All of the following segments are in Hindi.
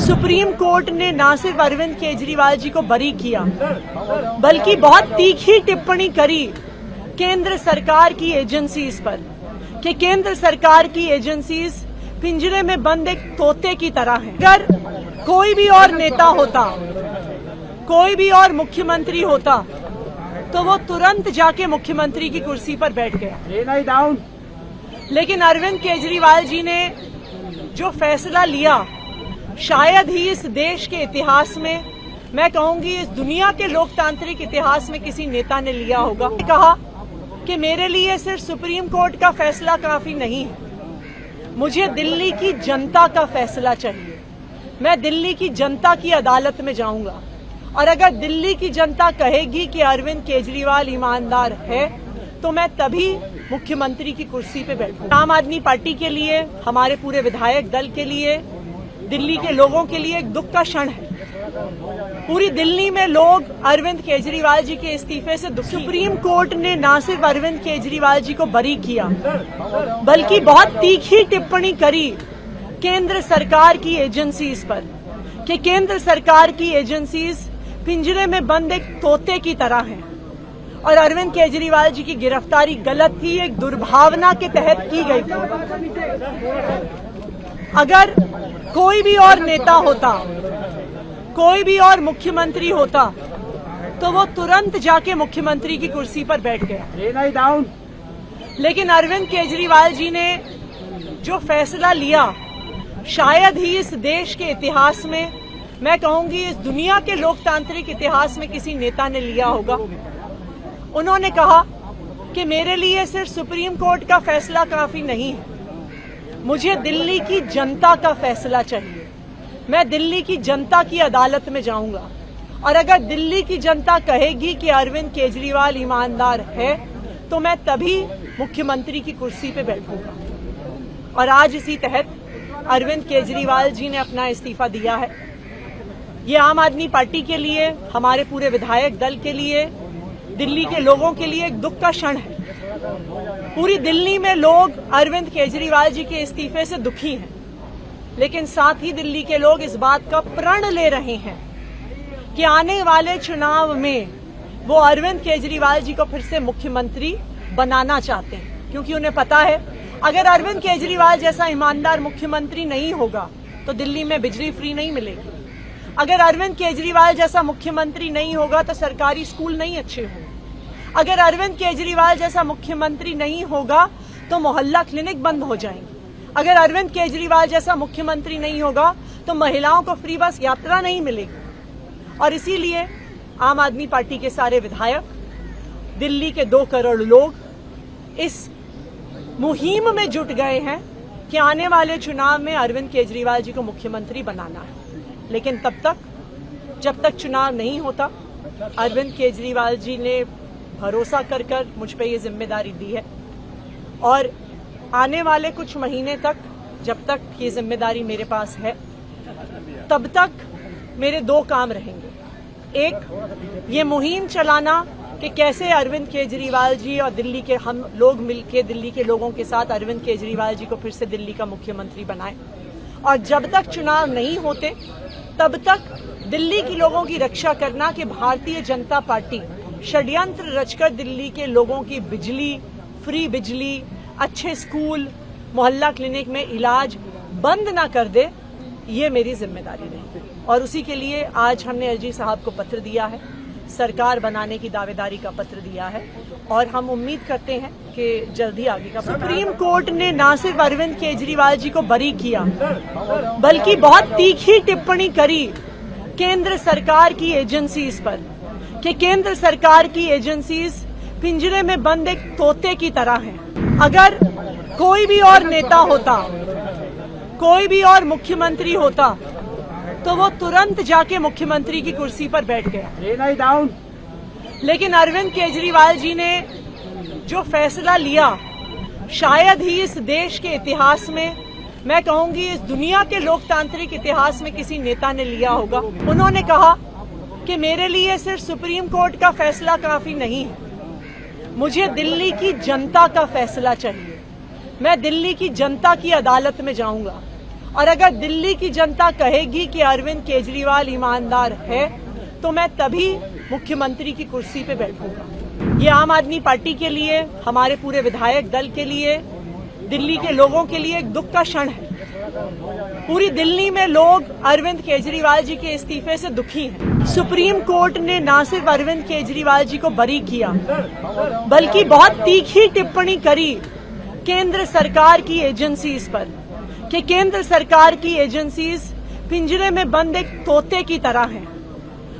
सुप्रीम कोर्ट ने न सिर्फ अरविंद केजरीवाल जी को बरी किया, बल्कि बहुत तीखी टिप्पणी करी केंद्र सरकार की एजेंसीज पर कि केंद्र सरकार की एजेंसीज पिंजरे में बंद एक तोते की तरह हैं। अगर कोई भी और नेता होता, कोई भी और मुख्यमंत्री होता, तो वो तुरंत जाके मुख्यमंत्री की कुर्सी पर बैठ गया। लेकिन अरविंद केजरीवाल जी ने जो फैसला लिया, शायद ही इस देश के इतिहास में, मैं कहूंगी इस दुनिया के लोकतांत्रिक इतिहास में किसी नेता ने लिया होगा। कहा कि मेरे लिए सिर्फ सुप्रीम कोर्ट का फैसला काफी नहीं है, मुझे दिल्ली की जनता का फैसला चाहिए। मैं दिल्ली की जनता की अदालत में जाऊंगा और अगर दिल्ली की जनता कहेगी कि अरविंद केजरीवाल ईमानदार है, तो मैं तभी मुख्यमंत्री की कुर्सी पे बैठूंगा। आम आदमी पार्टी के लिए, हमारे पूरे विधायक दल के लिए, दिल्ली के लोगों के लिए एक दुख का क्षण है। पूरी दिल्ली में लोग अरविंद केजरीवाल जी के इस्तीफे से दुखी। सुप्रीम कोर्ट ने न सिर्फ अरविंद केजरीवाल जी को बरी किया, बल्कि बहुत तीखी टिप्पणी करी केंद्र सरकार की एजेंसीज पर कि केंद्र सरकार की एजेंसीज पिंजरे में बंद एक तोते की तरह हैं और अरविंद केजरीवाल जी की गिरफ्तारी गलत थी, एक दुर्भावना के तहत की गई थी। अगर कोई भी और नेता होता, कोई भी और मुख्यमंत्री होता, तो वो तुरंत जाके मुख्यमंत्री की कुर्सी पर बैठ गया। लेकिन अरविंद केजरीवाल जी ने जो फैसला लिया, शायद ही इस देश के इतिहास में, मैं कहूंगी इस दुनिया के लोकतांत्रिक इतिहास में किसी नेता ने लिया होगा। उन्होंने कहा कि मेरे लिए सिर्फ सुप्रीम कोर्ट का फैसला काफी नहीं है, मुझे दिल्ली की जनता का फैसला चाहिए। मैं दिल्ली की जनता की अदालत में जाऊंगा और अगर दिल्ली की जनता कहेगी कि अरविंद केजरीवाल ईमानदार है, तो मैं तभी मुख्यमंत्री की कुर्सी पे बैठूंगा। और आज इसी तहत अरविंद केजरीवाल जी ने अपना इस्तीफा दिया है। ये आम आदमी पार्टी के लिए, हमारे पूरे विधायक दल के लिए, दिल्ली के लोगों के लिए एक दुख का क्षण है। पूरी दिल्ली में लोग अरविंद केजरीवाल जी के इस्तीफे से दुखी हैं, लेकिन साथ ही दिल्ली के लोग इस बात का प्रण ले रहे हैं कि आने वाले चुनाव में वो अरविंद केजरीवाल जी को फिर से मुख्यमंत्री बनाना चाहते हैं, क्योंकि उन्हें पता है अगर अरविंद केजरीवाल जैसा ईमानदार मुख्यमंत्री नहीं होगा तो दिल्ली में बिजली फ्री नहीं मिलेगी। अगर अरविंद केजरीवाल जैसा मुख्यमंत्री नहीं होगा तो सरकारी स्कूल नहीं अच्छे होंगे। अगर अरविंद केजरीवाल जैसा मुख्यमंत्री नहीं होगा तो मोहल्ला क्लिनिक बंद हो जाएंगे। अगर अरविंद केजरीवाल जैसा मुख्यमंत्री नहीं होगा तो महिलाओं को फ्री बस यात्रा नहीं मिलेगी। और इसीलिए आम आदमी पार्टी के सारे विधायक, दिल्ली के 2 करोड़ लोग इस मुहिम में जुट गए हैं कि आने वाले चुनाव में अरविंद केजरीवाल जी को मुख्यमंत्री बनाना है। लेकिन तब तक, जब तक चुनाव नहीं होता, अरविंद केजरीवाल जी ने भरोसा कर मुझ पे ये जिम्मेदारी दी है और आने वाले कुछ महीने तक, जब तक ये जिम्मेदारी मेरे पास है, तब तक मेरे 2 काम रहेंगे। एक, ये मुहिम चलाना कि कैसे अरविंद केजरीवाल जी और दिल्ली के हम लोग मिलकर दिल्ली के लोगों के साथ अरविंद केजरीवाल जी को फिर से दिल्ली का मुख्यमंत्री बनाएं। और जब तक चुनाव नहीं होते, तब तक दिल्ली के लोगों की रक्षा करना कि भारतीय जनता पार्टी षड्यंत्र रचकर दिल्ली के लोगों की बिजली, फ्री बिजली, अच्छे स्कूल, मोहल्ला क्लिनिक में इलाज बंद ना कर दे, ये मेरी जिम्मेदारी रही। और उसी के लिए आज हमने एलजी साहब को पत्र दिया है, सरकार बनाने की दावेदारी का पत्र दिया है और हम उम्मीद करते हैं कि जल्दी आगे का। सुप्रीम कोर्ट ने न सिर्फ अरविंद केजरीवाल जी को बरी किया, बल्कि बहुत तीखी टिप्पणी करी केंद्र सरकार की एजेंसीज पर कि केंद्र सरकार की एजेंसीज पिंजरे में बंद एक तोते की तरह हैं। अगर कोई भी और नेता होता, कोई भी और मुख्यमंत्री होता, तो वो तुरंत जाके मुख्यमंत्री की कुर्सी पर बैठ गया। लेकिन अरविंद केजरीवाल जी ने जो फैसला लिया, शायद ही इस देश के इतिहास में, मैं कहूंगी इस दुनिया के लोकतांत्रिक इतिहास में किसी नेता ने लिया होगा। उन्होंने कहा कि मेरे लिए सिर्फ सुप्रीम कोर्ट का फैसला काफी नहीं है, मुझे दिल्ली की जनता का फैसला चाहिए। मैं दिल्ली की जनता की अदालत में जाऊंगा और अगर दिल्ली की जनता कहेगी कि अरविंद केजरीवाल ईमानदार है तो मैं तभी मुख्यमंत्री की कुर्सी पे बैठूंगा। ये आम आदमी पार्टी के लिए, हमारे पूरे विधायक दल के लिए, दिल्ली के लोगों के लिए एक दुख का क्षण है। पूरी दिल्ली में लोग अरविंद केजरीवाल जी के इस्तीफे से दुखी हैं। सुप्रीम कोर्ट ने न सिर्फ अरविंद केजरीवाल जी को बरी किया बल्कि बहुत तीखी टिप्पणी करी केंद्र सरकार की एजेंसीज पर कि केंद्र सरकार की एजेंसीज पिंजरे में बंद एक तोते की तरह हैं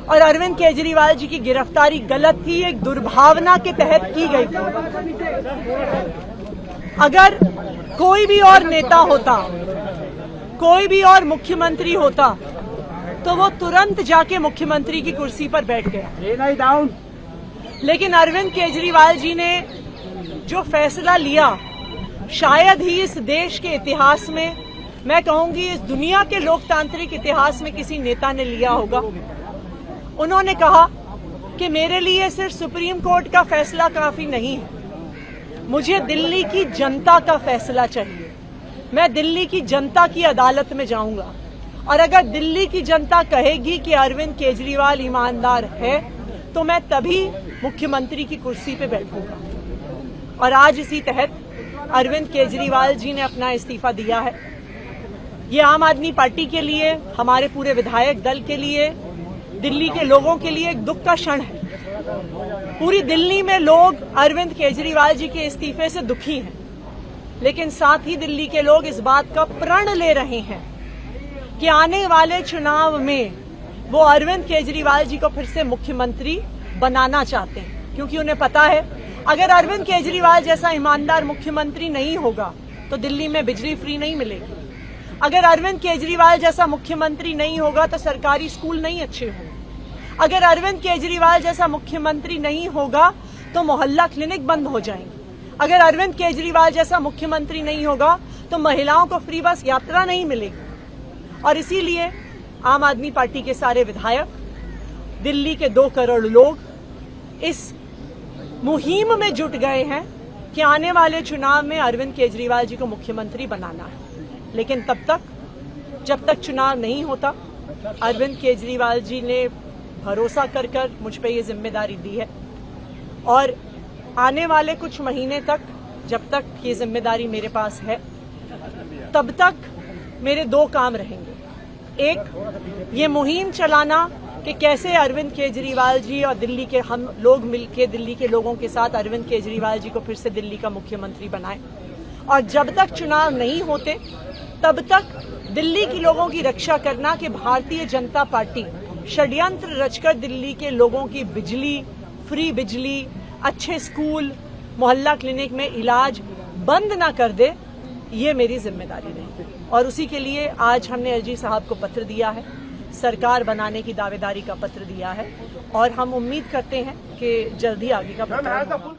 और अरविंद केजरीवाल जी की गिरफ्तारी गलत थी, एक दुर्भावना के तहत की गई थी। अगर कोई भी और नेता होता, कोई भी और मुख्यमंत्री होता तो वो तुरंत जाके मुख्यमंत्री की कुर्सी पर बैठ गया। लेकिन अरविंद केजरीवाल जी ने जो फैसला लिया, शायद ही इस देश के इतिहास में, मैं कहूंगी इस दुनिया के लोकतांत्रिक इतिहास में किसी नेता ने लिया होगा। उन्होंने कहा कि मेरे लिए सिर्फ सुप्रीम कोर्ट का फैसला काफी नहीं है, मुझे दिल्ली की जनता का फैसला चाहिए। मैं दिल्ली की जनता की अदालत में जाऊंगा और अगर दिल्ली की जनता कहेगी कि अरविंद केजरीवाल ईमानदार है तो मैं तभी मुख्यमंत्री की कुर्सी पे बैठूंगा। और आज इसी तहत अरविंद केजरीवाल जी ने अपना इस्तीफा दिया है। ये आम आदमी पार्टी के लिए, हमारे पूरे विधायक दल के लिए, दिल्ली के लोगों के लिए एक दुख का क्षण है। पूरी दिल्ली में लोग अरविंद केजरीवाल जी के इस्तीफे से दुखी हैं, लेकिन साथ ही दिल्ली के लोग इस बात का प्रण ले रहे हैं कि आने वाले चुनाव में वो अरविंद केजरीवाल जी को फिर से मुख्यमंत्री बनाना चाहते हैं, क्योंकि उन्हें पता है अगर अरविंद केजरीवाल जैसा ईमानदार मुख्यमंत्री नहीं होगा तो दिल्ली में बिजली फ्री नहीं मिलेगी। अगर अरविंद केजरीवाल जैसा मुख्यमंत्री नहीं होगा तो सरकारी स्कूल नहीं अच्छे होंगे। अगर अरविंद केजरीवाल जैसा मुख्यमंत्री नहीं होगा तो मोहल्ला क्लिनिक बंद हो जाएंगे। अगर अरविंद केजरीवाल जैसा मुख्यमंत्री नहीं होगा तो महिलाओं को फ्री बस यात्रा नहीं मिलेगी। और इसीलिए आम आदमी पार्टी के सारे विधायक, दिल्ली के 2 करोड़ लोग इस मुहिम में जुट गए हैं कि आने वाले चुनाव में अरविंद केजरीवाल जी को मुख्यमंत्री बनाना है। लेकिन तब तक, जब तक चुनाव नहीं होता, अरविंद केजरीवाल जी ने भरोसा कर मुझ पे ये जिम्मेदारी दी है और आने वाले कुछ महीने तक, जब तक ये जिम्मेदारी मेरे पास है, तब तक मेरे 2 काम रहेंगे। एक, ये मुहिम चलाना कि कैसे अरविंद केजरीवाल जी और दिल्ली के हम लोग मिलकर दिल्ली के लोगों के साथ अरविंद केजरीवाल जी को फिर से दिल्ली का मुख्यमंत्री बनाएं। और जब तक चुनाव नहीं होते तब तक दिल्ली के लोगों की रक्षा करना कि भारतीय जनता पार्टी षड्यंत्र रचकर दिल्ली के लोगों की बिजली, फ्री बिजली, अच्छे स्कूल, मोहल्ला क्लिनिक में इलाज बंद ना कर दे, ये मेरी जिम्मेदारी रही। और उसी के लिए आज हमने एलजी साहब को पत्र दिया है, सरकार बनाने की दावेदारी का पत्र दिया है और हम उम्मीद करते हैं कि जल्दी आगे का पत्र